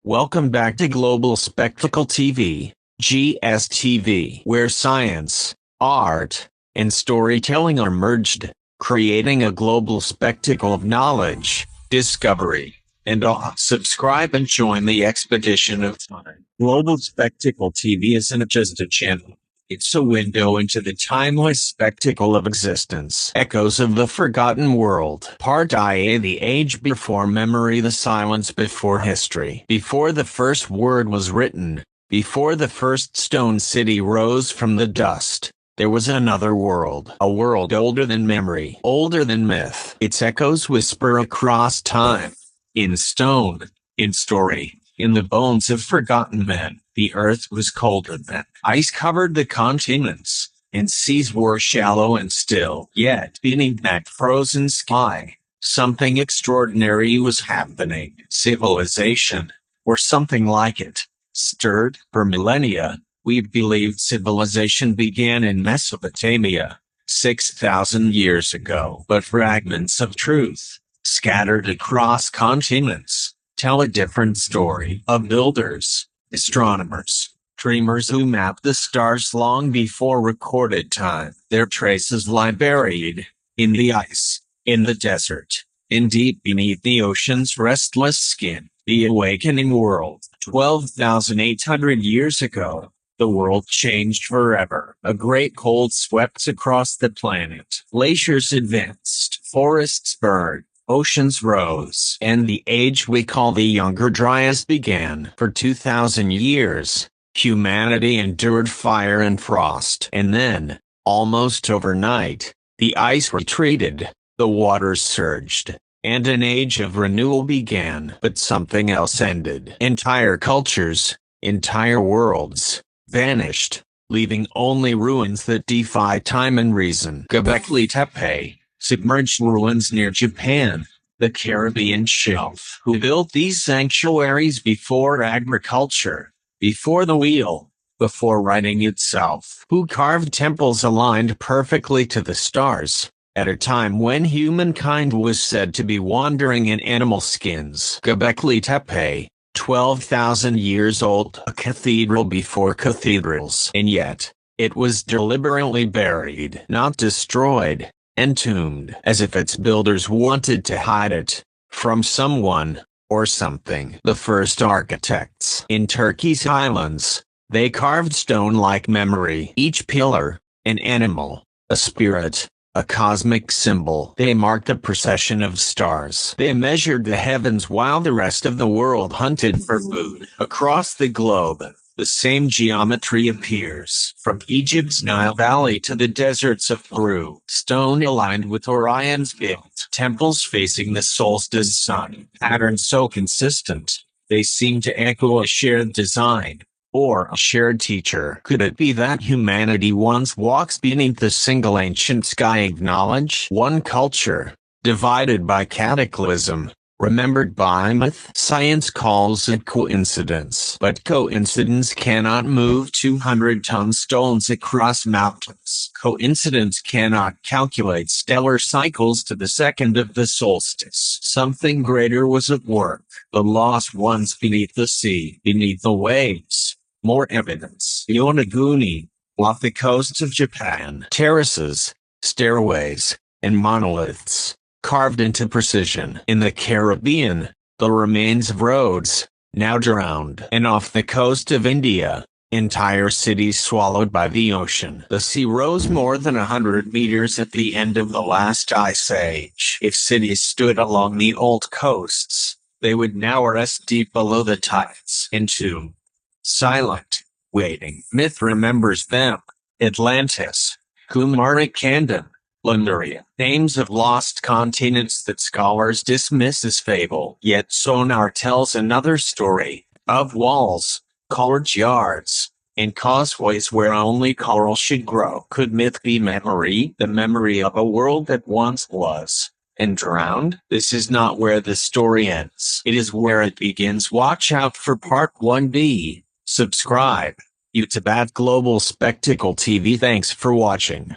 Welcome back to Global Spectacle TV, GSTV, where science, art, and storytelling are merged, creating a global spectacle of knowledge, discovery, and awe. Subscribe and join the expedition of time. Global Spectacle TV isn't just a channel. It's a window into the timeless spectacle of existence. Echoes of the forgotten world. Part-2.ECHOES, the age before memory, the silence before history. Before the first word was written, before the first stone city rose from the dust, there was another world. A world older than memory, older than myth. Its echoes whisper across time. In stone, in story, in the bones of forgotten men. The earth was colder then. Ice covered the continents, and seas were shallow and still. Yet, beneath that frozen sky, something extraordinary was happening. Civilization, or something like it, stirred. For millennia, we believed civilization began in Mesopotamia, 6,000 years ago. But fragments of truth, scattered across continents, tell a different story. Of builders, astronomers, dreamers who mapped the stars long before recorded time. Their traces lie buried in the ice, in the desert, and deep beneath the ocean's restless skin. The awakening world. 12,800 years ago, the world changed forever. A great cold swept across the planet. Glaciers advanced, forests burned, oceans rose, and the age we call the Younger Dryas began. For 2,000 years, humanity endured fire and frost. And then, almost overnight, the ice retreated, the waters surged, and an age of renewal began. But something else ended. Entire cultures, entire worlds, vanished, leaving only ruins that defy time and reason. Göbekli Tepe, submerged ruins near Japan, the Caribbean shelf. Who built these sanctuaries before agriculture, before the wheel, before writing itself? Who carved temples aligned perfectly to the stars, at a time when humankind was said to be wandering in animal skins? Göbekli Tepe, 12,000 years old, a cathedral before cathedrals. And yet, it was deliberately buried, not destroyed, entombed, as if its builders wanted to hide it from someone or something. The first architects in Turkey's highlands, they carved stone like memory. Each pillar, an animal, a spirit, a cosmic symbol. They marked the procession of stars. They measured the heavens while the rest of the world hunted for food. Across the globe, the same geometry appears. From Egypt's Nile Valley to the deserts of Peru. Stone aligned with Orion's belt. Temples facing the solstice sun. Patterns so consistent, they seem to echo a shared design, or a shared teacher. Could it be that humanity once walks beneath the single ancient sky of knowledge? One culture, divided by cataclysm, remembered by myth. Science calls it coincidence. But coincidence cannot move 200-ton stones across mountains. Coincidence cannot calculate stellar cycles to the second of the solstice. Something greater was at work. The lost ones beneath the sea, beneath the waves. More evidence. Yonaguni, off the coasts of Japan. Terraces, stairways, and monoliths, carved into precision. In the Caribbean, the remains of roads, now drowned. And off the coast of India, entire cities swallowed by the ocean. The sea rose more than 100 meters at the end of the last ice age. If cities stood along the old coasts, they would now rest deep below the tides. Entombed, silent, waiting. Myth remembers them. Atlantis, Kumarikandam, Lemuria. Names of lost continents that scholars dismiss as fable. Yet sonar tells another story, of walls, courtyards, and causeways where only coral should grow. Could myth be memory? The memory of a world that once was, and drowned? This is not where the story ends. It is where it begins. Watch out for Part 1B. Subscribe. YouTube at Global Spectacle TV. Thanks for watching.